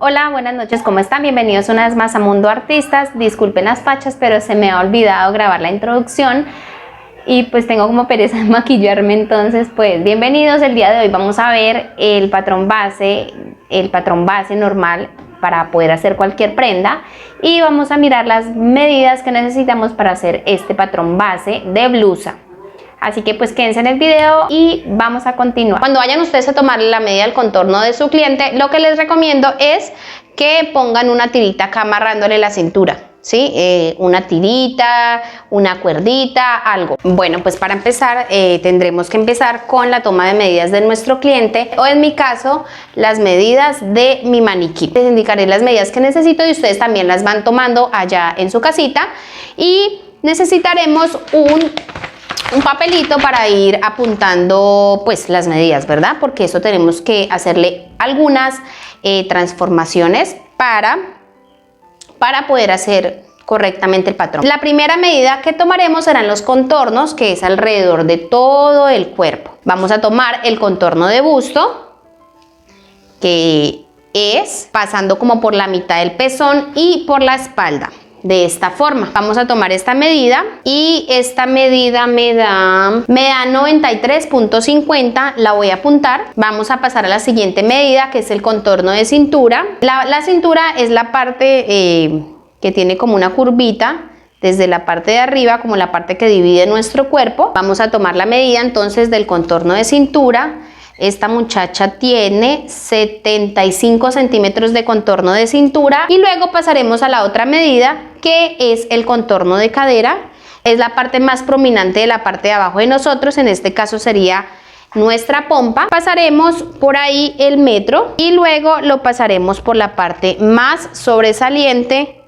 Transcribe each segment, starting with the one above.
Hola, buenas noches, ¿cómo están? Bienvenidos una vez más a Mundo Artistas. Disculpen las fachas, pero se me ha olvidado grabar la introducción y pues tengo como pereza de maquillarme, entonces pues bienvenidos. El día de hoy vamos a ver el patrón base normal para poder hacer cualquier prenda y vamos a mirar las medidas que necesitamos para hacer este patrón base de blusa. Así que pues quédense en el video y vamos a continuar. Cuando vayan ustedes a tomar la medida del contorno de su cliente, lo que les recomiendo es que pongan una tirita acá amarrándole la cintura, ¿sí? Una tirita, una cuerdita, algo. Bueno, pues para empezar tendremos que empezar con la toma de medidas de nuestro cliente, o en mi caso, las medidas de mi maniquí. Les indicaré las medidas que necesito y ustedes también las van tomando allá en su casita. Y necesitaremos un papelito para ir apuntando pues las medidas, ¿verdad? Porque eso tenemos que hacerle algunas transformaciones para poder hacer correctamente el patrón. La primera medida que tomaremos serán los contornos, que es alrededor de todo el cuerpo. Vamos a tomar el contorno de busto, que es pasando como por la mitad del pezón y por la espalda. De esta forma, vamos a tomar esta medida y esta medida me da 93.50, la voy a apuntar. Vamos a pasar a la siguiente medida, que es el contorno de cintura. La cintura es la parte que tiene como una curvita desde la parte de arriba, como la parte que divide nuestro cuerpo. Vamos a tomar la medida entonces del contorno de cintura. Esta muchacha tiene 75 centímetros de contorno de cintura y luego pasaremos a la otra medida, que es el contorno de cadera. Es la parte más prominente de la parte de abajo de nosotros, en este caso sería nuestra pompa. Pasaremos por ahí el metro y luego lo pasaremos por la parte más sobresaliente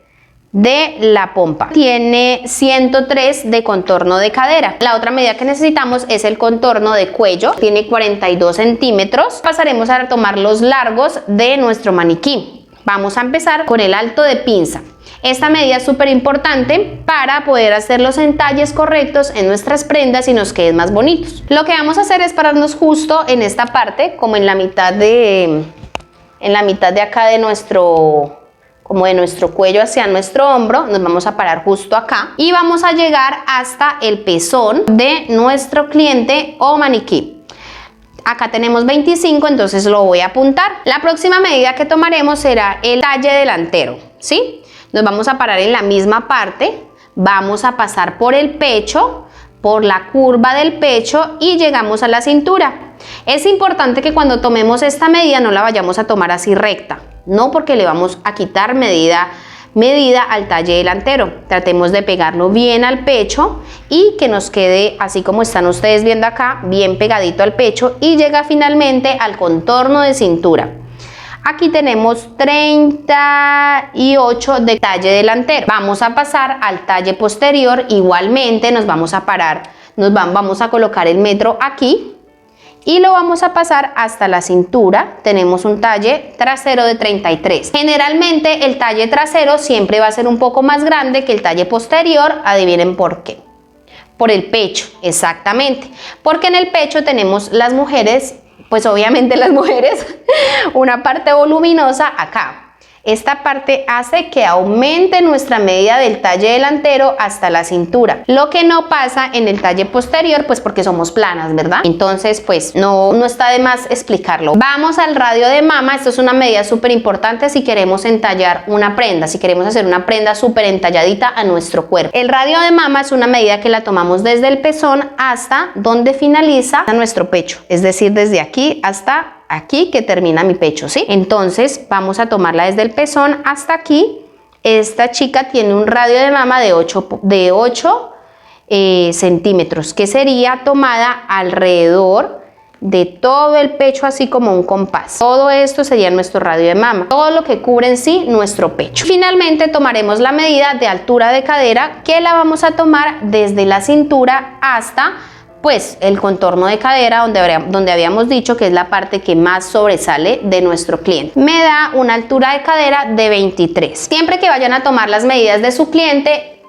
de la pompa. Tiene 103 de contorno de cadera. La otra medida que necesitamos es el contorno de cuello. Tiene 42 centímetros. Pasaremos a tomar los largos de nuestro maniquí. Vamos a empezar con el alto de pinza. Esta medida es súper importante para poder hacer los entalles correctos en nuestras prendas y nos queden más bonitos. Lo que vamos a hacer es pararnos justo en esta parte, como en la mitad de acá de nuestro cuello hacia nuestro hombro. Nos vamos a parar justo acá y vamos a llegar hasta el pezón de nuestro cliente o maniquí. Acá tenemos 25, entonces lo voy a apuntar. La próxima medida que tomaremos será el talle delantero, ¿sí? Nos vamos a parar en la misma parte, vamos a pasar por el pecho, por la curva del pecho y llegamos a la cintura. Es importante que cuando tomemos esta medida no la vayamos a tomar así recta, no, porque le vamos a quitar medida al talle delantero. Tratemos de pegarlo bien al pecho y que nos quede así como están ustedes viendo acá, bien pegadito al pecho, y llega finalmente al contorno de cintura. Aquí tenemos 38 de talle delantero. Vamos a pasar al talle posterior. Igualmente nos vamos a parar, vamos a colocar el metro aquí y lo vamos a pasar hasta la cintura. Tenemos un talle trasero de 33. Generalmente el talle trasero siempre va a ser un poco más grande que el talle posterior. Adivinen por qué. Por el pecho, exactamente. Porque en el pecho tenemos las mujeres, pues obviamente las mujeres, una parte voluminosa acá. Esta parte hace que aumente nuestra medida del talle delantero hasta la cintura. Lo que no pasa en el talle posterior, pues porque somos planas, ¿verdad? Entonces, pues no está de más explicarlo. Vamos al radio de mama. Esto es una medida súper importante si queremos entallar una prenda, si queremos hacer una prenda súper entalladita a nuestro cuerpo. El radio de mama es una medida que la tomamos desde el pezón hasta donde finaliza nuestro pecho, es decir, desde aquí hasta aquí que termina mi pecho, ¿sí? Entonces vamos a tomarla desde el pezón hasta aquí. Esta chica tiene un radio de mama de 8 centímetros, que sería tomada alrededor de todo el pecho, así como un compás. Todo esto sería nuestro radio de mama, todo lo que cubre en sí nuestro pecho. Finalmente tomaremos la medida de altura de cadera, que la vamos a tomar desde la cintura hasta pues el contorno de cadera, donde habíamos dicho que es la parte que más sobresale de nuestro cliente. Me da una altura de cadera de 23. Siempre que vayan a tomar las medidas de su cliente,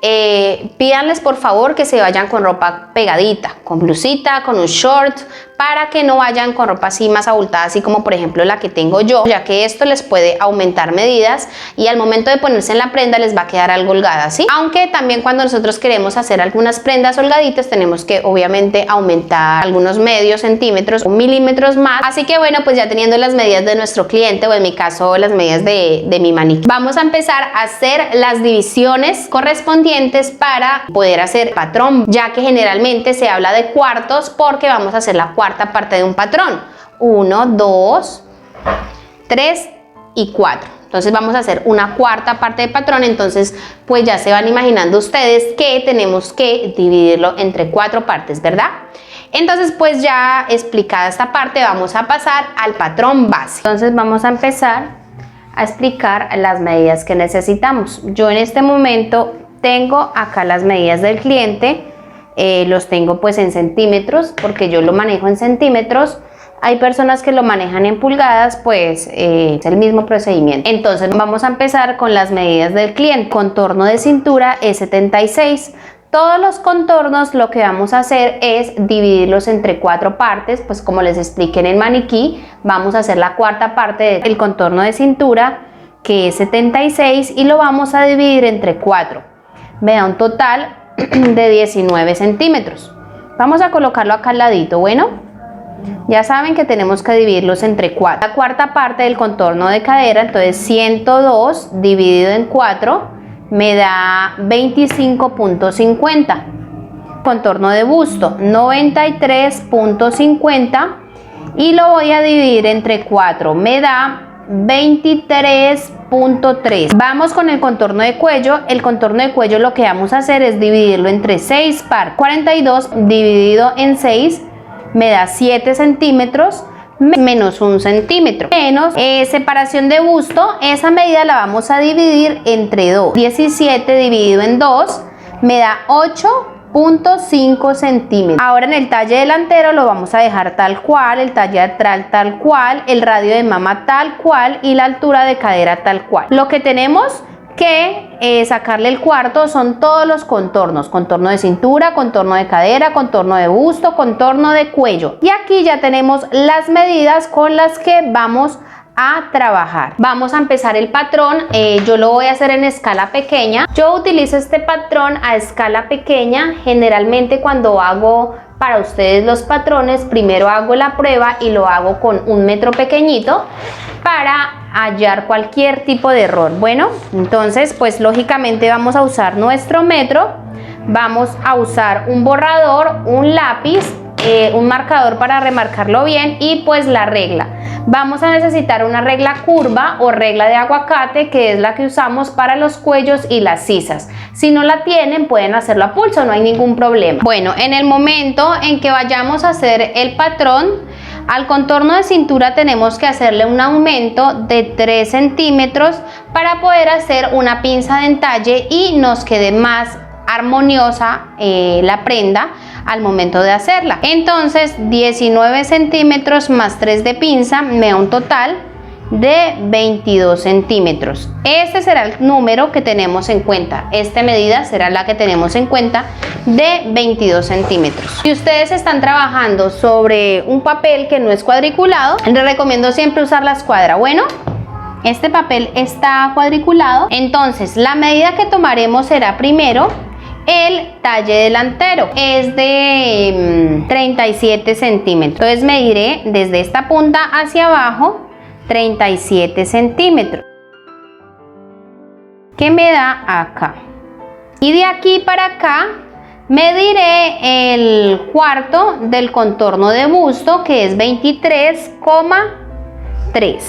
pídanles por favor que se vayan con ropa pegadita, con blusita, con un short, para que no vayan con ropa así más abultada, así como por ejemplo la que tengo yo, ya que esto les puede aumentar medidas y al momento de ponerse en la prenda les va a quedar algo holgada, ¿sí? Aunque también cuando nosotros queremos hacer algunas prendas holgaditas tenemos que obviamente aumentar algunos medios centímetros o milímetros más. Así que bueno, pues ya teniendo las medidas de nuestro cliente, o en mi caso las medidas de mi maniquí, vamos a empezar a hacer las divisiones correspondientes para poder hacer patrón, ya que generalmente se habla de cuartos porque vamos a hacer la cuarta parte de un patrón. 1, 2, 3 y 4. Entonces vamos a hacer una cuarta parte de patrón, entonces pues ya se van imaginando ustedes que tenemos que dividirlo entre 4 partes, ¿verdad? Entonces pues ya explicada esta parte vamos a pasar al patrón base. Entonces vamos a empezar a explicar las medidas que necesitamos. Yo en este momento tengo acá las medidas del cliente, los tengo pues en centímetros porque yo lo manejo en centímetros. Hay personas que lo manejan en pulgadas, pues es el mismo procedimiento. Entonces vamos a empezar con las medidas del cliente. Contorno de cintura es 76. Todos los contornos lo que vamos a hacer es dividirlos entre 4 partes, pues como les expliqué en el maniquí, vamos a hacer la cuarta parte del contorno de cintura, que es 76, y lo vamos a dividir entre 4. Me da un total de 19 centímetros. Vamos a colocarlo acá al ladito, bueno. Ya saben que tenemos que dividirlos entre 4. La cuarta parte del contorno de cadera, entonces 102 dividido en 4 me da 25.50. Contorno de busto 93.50 y lo voy a dividir entre 4, me da 23.3. Vamos con el contorno de cuello. El contorno de cuello lo que vamos a hacer es dividirlo entre 6 partes. 42 dividido en 6 me da 7 centímetros menos 1 centímetro. Menos separación de busto, esa medida la vamos a dividir entre 2. 17 dividido en 2 me da 8.5 centímetros. Ahora en el talle delantero lo vamos a dejar tal cual, el talle atrás tal cual, el radio de mama tal cual y la altura de cadera tal cual. Lo que tenemos que sacarle el cuarto son todos los contornos: contorno de cintura, contorno de cadera, contorno de busto, contorno de cuello. Y aquí ya tenemos las medidas con las que vamos a trabajar. Vamos a empezar el patrón. Yo lo voy a hacer en escala pequeña. Yo utilizo este patrón a escala pequeña. Generalmente cuando hago para ustedes los patrones, primero hago la prueba y lo hago con 1 metro pequeñito para hallar cualquier tipo de error. Bueno, entonces pues lógicamente vamos a usar nuestro metro, vamos a usar un borrador, un lápiz, un marcador para remarcarlo bien y pues la regla. Vamos a necesitar una regla curva o regla de aguacate, que es la que usamos para los cuellos y las sisas. Si no la tienen, pueden hacerlo a pulso, no hay ningún problema. Bueno, en el momento en que vayamos a hacer el patrón, al contorno de cintura tenemos que hacerle un aumento de 3 centímetros para poder hacer una pinza de entalle y nos quede más armoniosa la prenda al momento de hacerla. Entonces 19 centímetros más 3 de pinza me da un total de 22 centímetros. Este será el número que tenemos en cuenta. Esta medida será la que tenemos en cuenta, de 22 centímetros. Si ustedes están trabajando sobre un papel que no es cuadriculado, les recomiendo siempre usar la escuadra. Bueno, este papel está cuadriculado, entonces la medida que tomaremos será primero el talle delantero, es de 37 centímetros. Entonces mediré desde esta punta hacia abajo 37 centímetros, que me da acá, y de aquí para acá mediré el cuarto del contorno de busto, que es 23,3,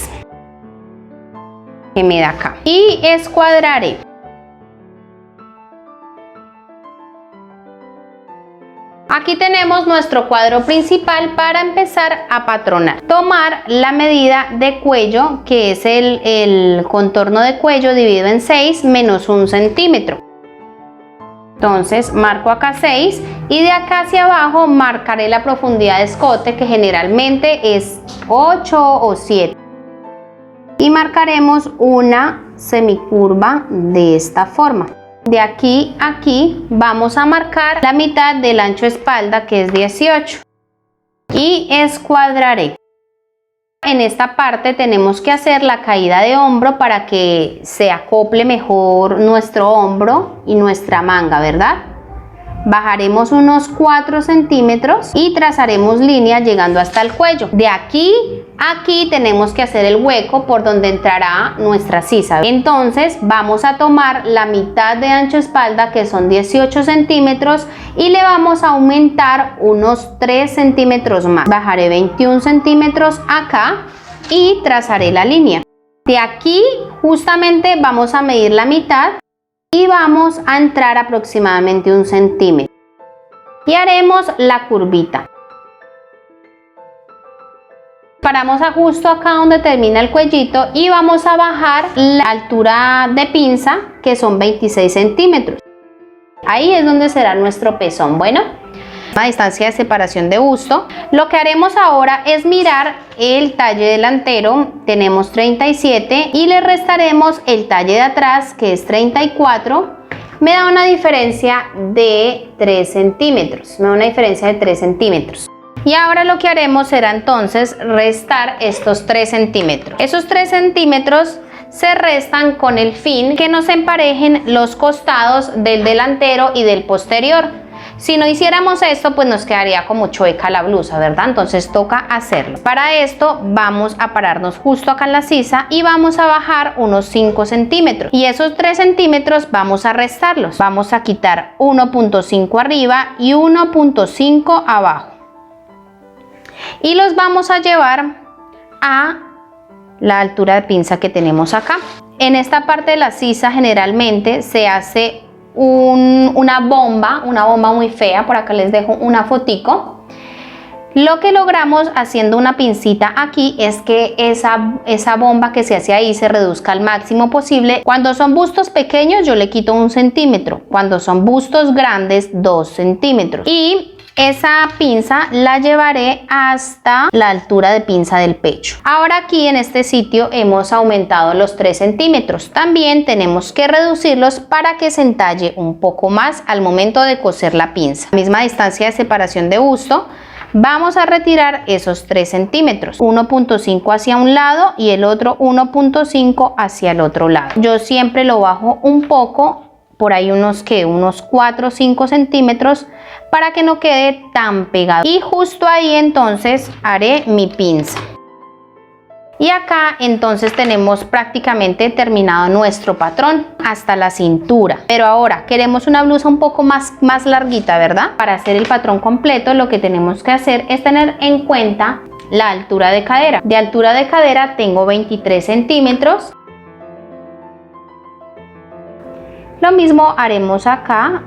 que me da acá, y escuadraré. Aquí tenemos nuestro cuadro principal para empezar a patronar. Tomar la medida de cuello, que es el contorno de cuello dividido en 6 menos 1 centímetro. Entonces marco acá 6 y de acá hacia abajo marcaré la profundidad de escote, que generalmente es 8 o 7. Y marcaremos una semicurva de esta forma. De aquí a aquí vamos a marcar la mitad del ancho de espalda, que es 18. y escuadraré. En esta parte tenemos que hacer la caída de hombro para que se acople mejor nuestro hombro y nuestra manga, ¿verdad? Bajaremos unos 4 centímetros y trazaremos línea llegando hasta el cuello. De aquí a aquí tenemos que hacer el hueco por donde entrará nuestra sisa. Entonces vamos a tomar la mitad de ancho espalda, que son 18 centímetros, y le vamos a aumentar unos 3 centímetros más. Bajaré 21 centímetros acá y trazaré la línea. De aquí justamente vamos a medir la mitad y vamos a entrar aproximadamente 1 centímetro y haremos la curvita. Paramos a justo acá donde termina el cuellito y vamos a bajar la altura de pinza, que son 26 centímetros. Ahí es donde será nuestro pezón. Bueno, a distancia de separación de busto, lo que haremos ahora es mirar el talle delantero. Tenemos 37 y le restaremos el talle de atrás, que es 34. Me da una diferencia de 3 centímetros. Y ahora lo que haremos será entonces restar estos 3 centímetros. Esos 3 centímetros se restan con el fin que nos emparejen los costados del delantero y del posterior. Si no hiciéramos esto, pues nos quedaría como chueca la blusa, ¿verdad? Entonces toca hacerlo. Para esto vamos a pararnos justo acá en la sisa y vamos a bajar unos 5 centímetros. Y esos 3 centímetros vamos a restarlos. Vamos a quitar 1.5 arriba y 1.5 abajo. Y los vamos a llevar a la altura de pinza que tenemos acá. En esta parte de la sisa generalmente se hace una bomba muy fea. Por acá les dejo una fotico. Lo que logramos haciendo una pincita aquí es que esa bomba que se hace ahí se reduzca al máximo posible. Cuando son bustos pequeños yo le quito 1 centímetro, cuando son bustos grandes 2 centímetros, y esa pinza la llevaré hasta la altura de pinza del pecho. Ahora aquí en este sitio hemos aumentado los 3 centímetros. También tenemos que reducirlos para que se entalle un poco más al momento de coser la pinza. Misma distancia de separación de busto. Vamos a retirar esos 3 centímetros, 1.5 hacia un lado y el otro 1.5 hacia el otro lado. Yo siempre lo bajo un poco, por ahí unos 4 o 5 centímetros, para que no quede tan pegado. Y justo ahí entonces haré mi pinza. Y acá entonces tenemos prácticamente terminado nuestro patrón hasta la cintura. Pero ahora queremos una blusa un poco más larguita, ¿verdad? Para hacer el patrón completo lo que tenemos que hacer es tener en cuenta la altura de cadera. De altura de cadera tengo 23 centímetros. Lo mismo haremos acá.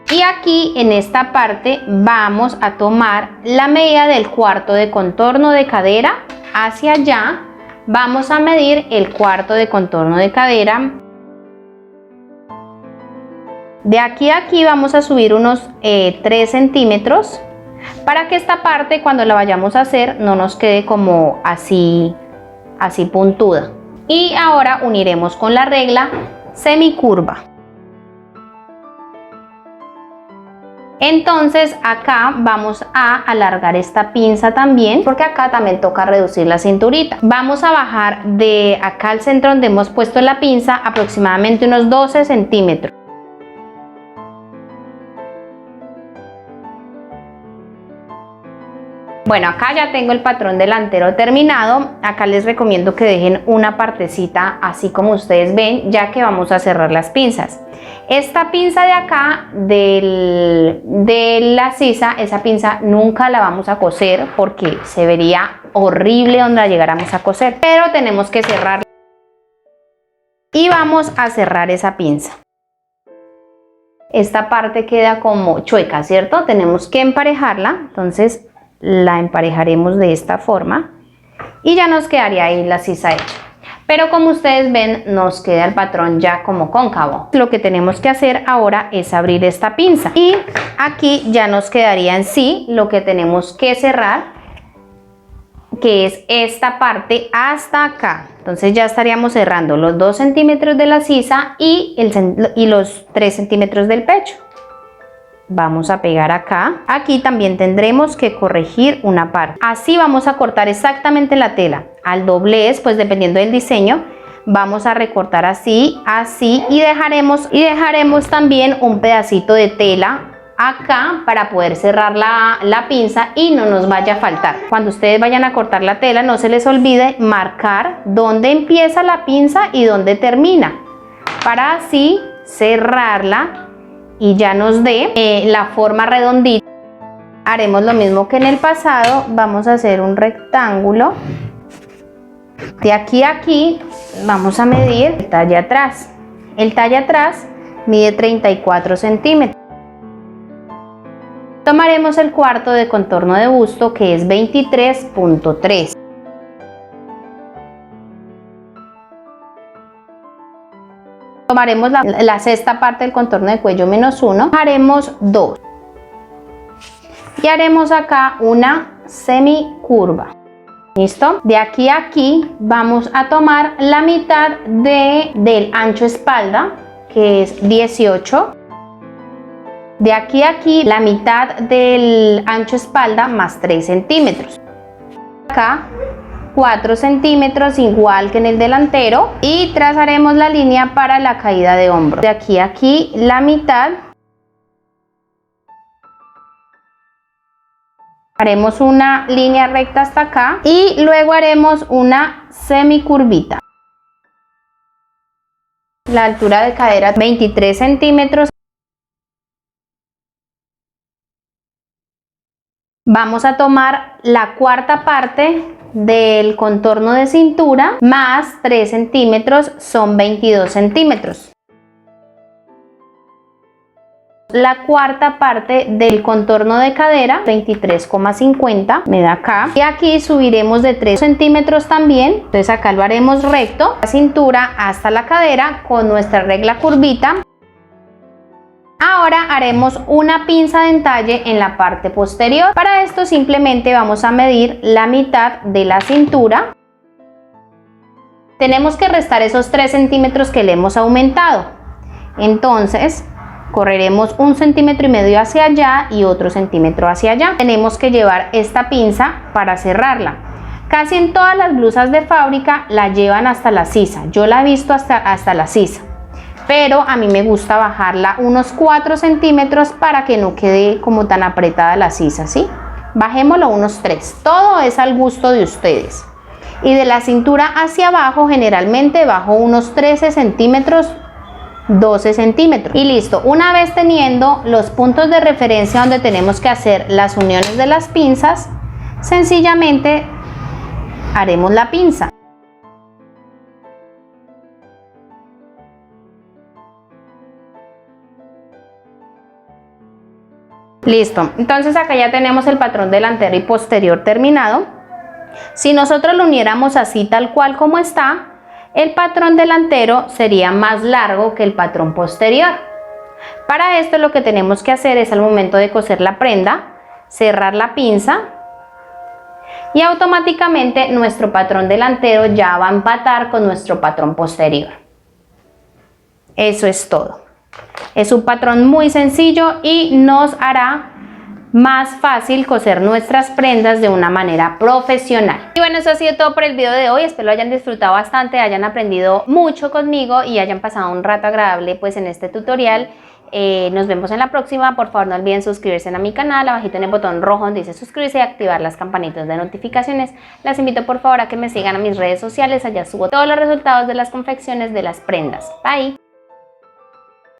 Y aquí en esta parte vamos a tomar la medida del cuarto de contorno de cadera hacia allá. Vamos a medir el cuarto de contorno de cadera. De aquí a aquí vamos a subir unos 3 centímetros para que esta parte cuando la vayamos a hacer no nos quede como así puntuda. Y ahora uniremos con la regla semicurva. Entonces acá vamos a alargar esta pinza también, porque acá también toca reducir la cinturita. Vamos a bajar de acá al centro donde hemos puesto la pinza aproximadamente unos 12 centímetros. Bueno, acá ya tengo el patrón delantero terminado. Acá les recomiendo que dejen una partecita así como ustedes ven, ya que vamos a cerrar las pinzas. Esta pinza de acá de la sisa, esa pinza nunca la vamos a coser porque se vería horrible donde la llegáramos a coser, pero tenemos que cerrar y vamos a cerrar esa pinza. Esta parte queda como chueca, ¿cierto? Tenemos que emparejarla, entonces la emparejaremos de esta forma y ya nos quedaría ahí la sisa hecha. Pero como ustedes ven, nos queda el patrón ya como cóncavo. Lo que tenemos que hacer ahora es abrir esta pinza y aquí ya nos quedaría en sí lo que tenemos que cerrar, que es esta parte hasta acá. Entonces ya estaríamos cerrando los 2 centímetros de la sisa y los 3 centímetros del pecho. vamos a pegar acá. Aquí también tendremos que corregir una parte. Así vamos a cortar exactamente la tela. Al doblez, pues dependiendo del diseño, vamos a recortar así, así y dejaremos también un pedacito de tela acá para poder cerrar la pinza y no nos vaya a faltar. Cuando ustedes vayan a cortar la tela, no se les olvide marcar dónde empieza la pinza y dónde termina, para así cerrarla y ya nos dé la forma redondita. Haremos lo mismo que en el pasado, vamos a hacer un rectángulo. De aquí a aquí vamos a medir el talle atrás. El talle atrás mide 34 centímetros. Tomaremos el cuarto de contorno de busto, que es 23.3. Tomaremos la sexta parte del contorno de cuello -1, haremos 2 y haremos acá una semicurva. ¿Listo? De aquí a aquí vamos a tomar la mitad del ancho espalda, que es 18. De aquí a aquí la mitad del ancho espalda más 3 centímetros. Acá 4 centímetros igual que en el delantero y trazaremos la línea para la caída de hombro. De aquí a aquí la mitad. Haremos una línea recta hasta acá y luego haremos una semicurvita. La altura de cadera 23 centímetros. Vamos a tomar la cuarta parte del contorno de cintura más 3 centímetros, son 22 centímetros. La cuarta parte del contorno de cadera, 23,50, me da acá. Y aquí subiremos de 3 centímetros también, entonces acá lo haremos recto, la cintura hasta la cadera con nuestra regla curvita. Ahora haremos una pinza de entalle en la parte posterior. Para esto simplemente vamos a medir la mitad de la cintura. Tenemos que restar esos 3 centímetros que le hemos aumentado. Entonces correremos 1,5 centímetros hacia allá y otro centímetro hacia allá. Tenemos que llevar esta pinza para cerrarla. Casi en todas las blusas de fábrica la llevan hasta la sisa. Yo la he visto hasta la sisa, pero a mí me gusta bajarla unos 4 centímetros para que no quede como tan apretada la sisa, ¿sí? Bajémoslo unos 3, todo es al gusto de ustedes. Y de la cintura hacia abajo generalmente bajo unos 13 centímetros, 12 centímetros. Y listo, una vez teniendo los puntos de referencia donde tenemos que hacer las uniones de las pinzas, sencillamente haremos la pinza. Listo, entonces acá ya tenemos el patrón delantero y posterior terminado. Si nosotros lo uniéramos así tal cual como está, el patrón delantero sería más largo que el patrón posterior. Para esto lo que tenemos que hacer es al momento de coser la prenda, cerrar la pinza y automáticamente nuestro patrón delantero ya va a empatar con nuestro patrón posterior. Eso es todo. Es un patrón muy sencillo y nos hará más fácil coser nuestras prendas de una manera profesional. Y bueno, eso ha sido todo por el video de hoy. Espero lo hayan disfrutado bastante, hayan aprendido mucho conmigo y hayan pasado un rato agradable pues en este tutorial. Nos vemos en la próxima. Por favor no olviden suscribirse a mi canal, abajito en el botón rojo donde dice suscribirse y activar las campanitas de notificaciones. Las invito por favor a que me sigan a mis redes sociales, allá subo todos los resultados de las confecciones de las prendas. Bye.